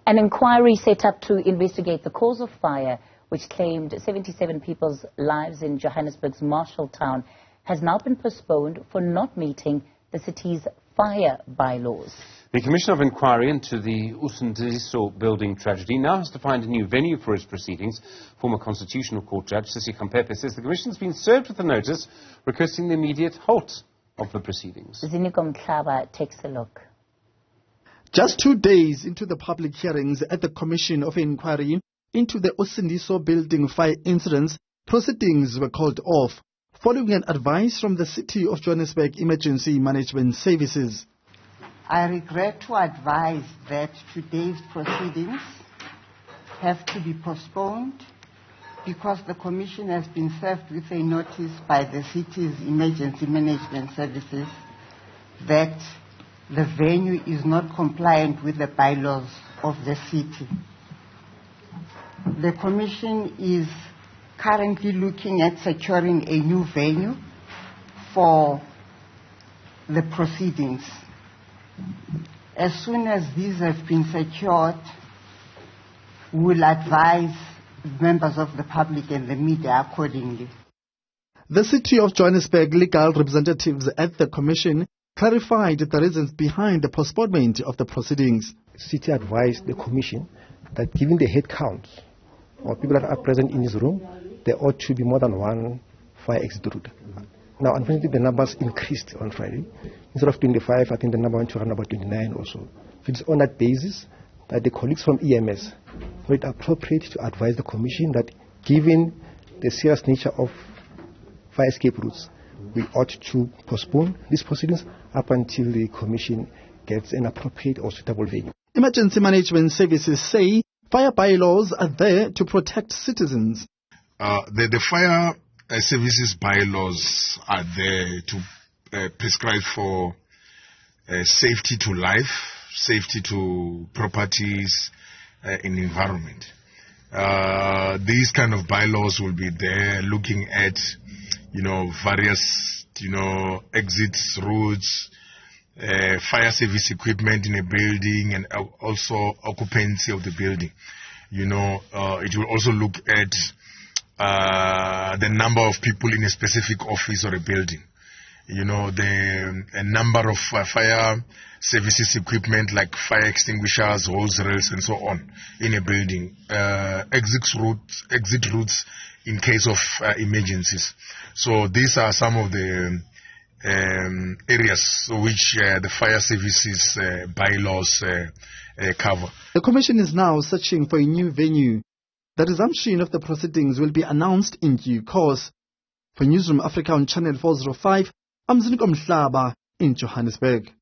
An inquiry set up to investigate the cause of fire, which claimed 77 people's lives in Johannesburg's Marshalltown, has now been postponed for not meeting the city's fire bylaws. The Commission of Inquiry into the Usindiso building tragedy now has to find a new venue for its proceedings. Former Constitutional Court Judge Sisi Khampepe says the Commission has been served with a notice requesting the immediate halt of the proceedings. Ziniko Mhlaba takes a look. Just 2 days into the public hearings at the Commission of Inquiry into the Usindiso building fire incidents, proceedings were called off following an advice from the City of Johannesburg Emergency Management Services. I regret to advise that today's proceedings have to be postponed because the Commission has been served with a notice by the city's Emergency Management Services that the venue is not compliant with the bylaws of the city. The Commission is currently looking at securing a new venue for the proceedings. As soon as these have been secured, we will advise members of the public and the media accordingly. The City of Johannesburg legal representatives at the Commission clarified the reasons behind the postponement of the proceedings. The City advised the Commission that given the head count of people that are present in this room, there ought to be more than one fire exit route. Now, unfortunately, the numbers increased on Friday. Instead of 25, I think the number went to around about 29 or so. So it's on that basis that the colleagues from EMS thought it appropriate to advise the Commission that given the serious nature of fire escape routes, we ought to postpone these proceedings up until the Commission gets an appropriate or suitable venue. Emergency Management Services say fire bylaws are there to protect citizens. The fire services bylaws are there to prescribe for safety to life, safety to properties in the environment. These kind of bylaws will be there looking at, various, exits, routes, fire service equipment in a building, and also occupancy of the building. It will also look at the number of people in a specific office or a building. The number of fire services equipment like fire extinguishers, hose rails, and so on in a building. Exit routes in case of emergencies. So these are some of the areas which the fire services bylaws cover. The Commission is now searching for a new venue. The resumption of the proceedings will be announced in due course. For Newzroom Afrika on Channel 405, I'm Ziniko Mhlaba in Johannesburg.